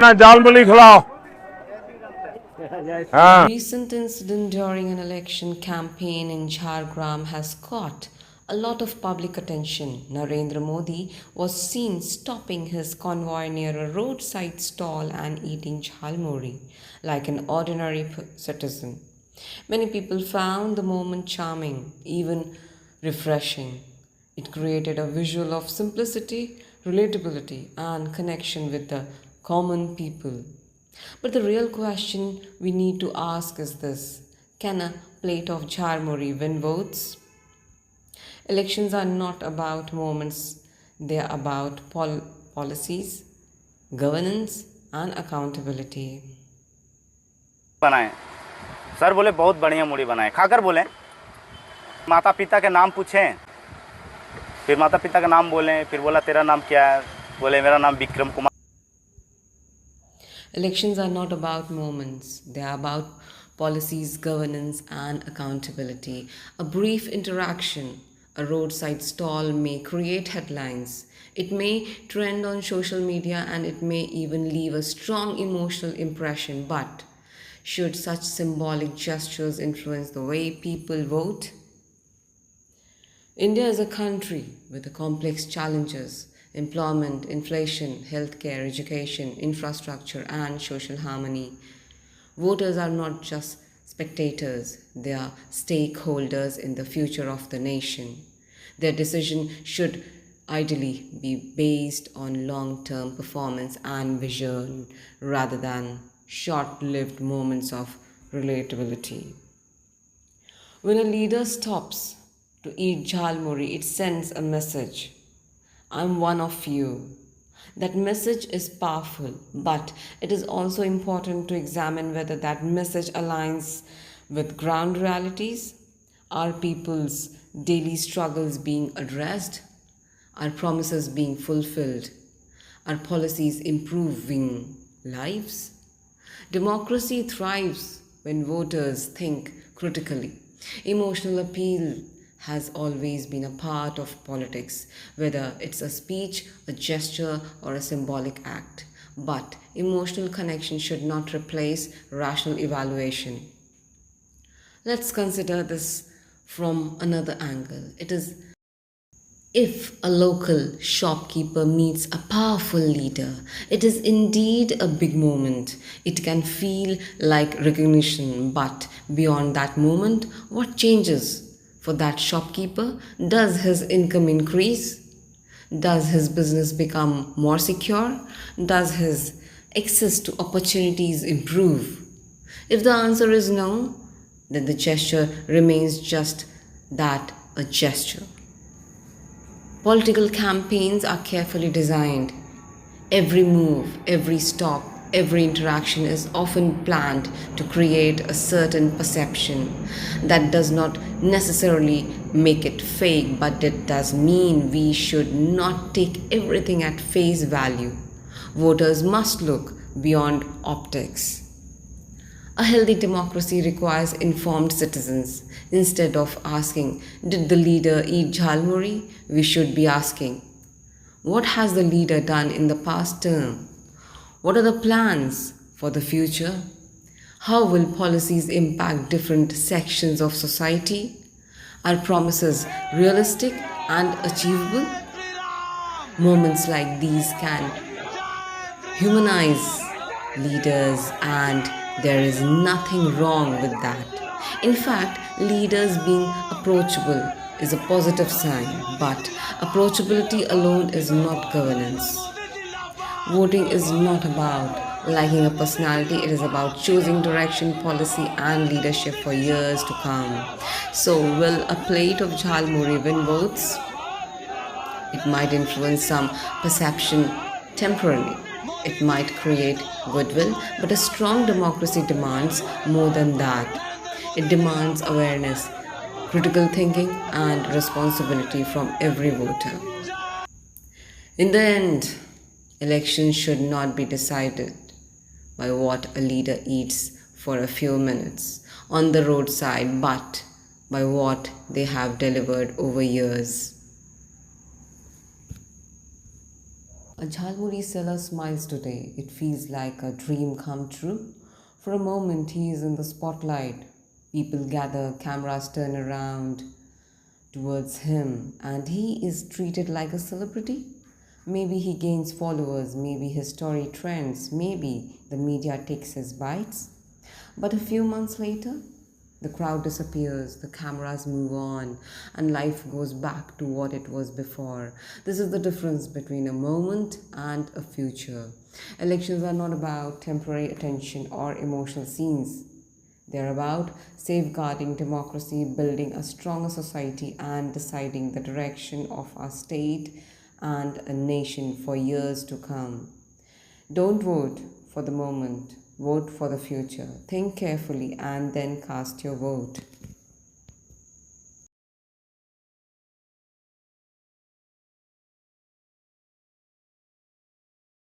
जालमुली खिलाओ। A हाँ। recent incident during an election campaign in Jhargram has caught a lot of public attention. Narendra Modi was seen stopping his convoy near a roadside stall and eating jhalmuri like an ordinary citizen. Many people found the moment charming, even refreshing. It created a visual of simplicity, relatability, and connection with the common people. But the real question we need to ask is this: can a plate of jharmuri win votes? Elections are not about moments, they are about policies, governance, and accountability. बनाए। Sir बोले बहुत बढ़िया मूड़ी बनाए, खाकर बोले। माता पिता के नाम पूछें, फिर माता पिता का नाम बोलें, फिर बोला तेरा नाम क्या है, बोले मेरा नाम Vikram Kumar. Elections are not about moments, they are about policies, governance, and accountability. A brief interaction, a roadside stall may create headlines. It may trend on social media and it may even leave a strong emotional impression. But should such symbolic gestures influence the way people vote? India is a country with complex challenges: employment, inflation, healthcare, education, infrastructure, and social harmony. Voters are not just spectators, they are stakeholders in the future of the nation. Their decision should ideally be based on long term performance and vision rather than short lived moments of relatability. When a leader stops to eat jhalmuri, it sends a message: I'm one of you. That message is powerful, but it is also important to examine whether that message aligns with ground realities. Are people's daily struggles being addressed? Are promises being fulfilled? Are policies improving lives? Democracy thrives when voters think critically. Emotional appeal has always been a part of politics, whether it's a speech, a gesture, or a symbolic act. But emotional connection should not replace rational evaluation. Let's consider this from another angle. It is if a local shopkeeper meets a powerful leader, it is indeed a big moment. It can feel like recognition, but beyond that moment, what changes? For that shopkeeper, does his income increase? Does his business become more secure? Does his access to opportunities improve? If the answer is no, then the gesture remains just that, a gesture. Political campaigns are carefully designed. Every move, every stop, every interaction is often planned to create a certain perception. That does not necessarily make it fake, but it does mean we should not take everything at face value. Voters must look beyond optics. A healthy democracy requires informed citizens. Instead of asking, did the leader eat jhalmuri? We should be asking, what has the leader done in the past term? What are the plans for the future? How will policies impact different sections of society? Are promises realistic and achievable? Moments like these can humanize leaders, and there is nothing wrong with that. In fact, leaders being approachable is a positive sign, but approachability alone is not governance. Voting is not about liking a personality, it is about choosing direction, policy, and leadership for years to come. So, will a plate of jhalmuri win votes? It might influence some perception temporarily. It might create goodwill, but a strong democracy demands more than that. It demands awareness, critical thinking, and responsibility from every voter. In the end, elections should not be decided by what a leader eats for a few minutes on the roadside, but by what they have delivered over years. A Jhalmuri seller smiles today. It feels like a dream come true. For a moment, he is in the spotlight. People gather, cameras turn around towards him, and he is treated like a celebrity. Maybe he gains followers, maybe his story trends, maybe the media takes his bites. But a few months later, the crowd disappears, the cameras move on, and life goes back to what it was before. This is the difference between a moment and a future. Elections are not about temporary attention or emotional scenes. They're about safeguarding democracy, building a stronger society, and deciding the direction of our state and a nation for years to come. Don't vote for the moment, vote for the future. Think carefully and then cast your vote.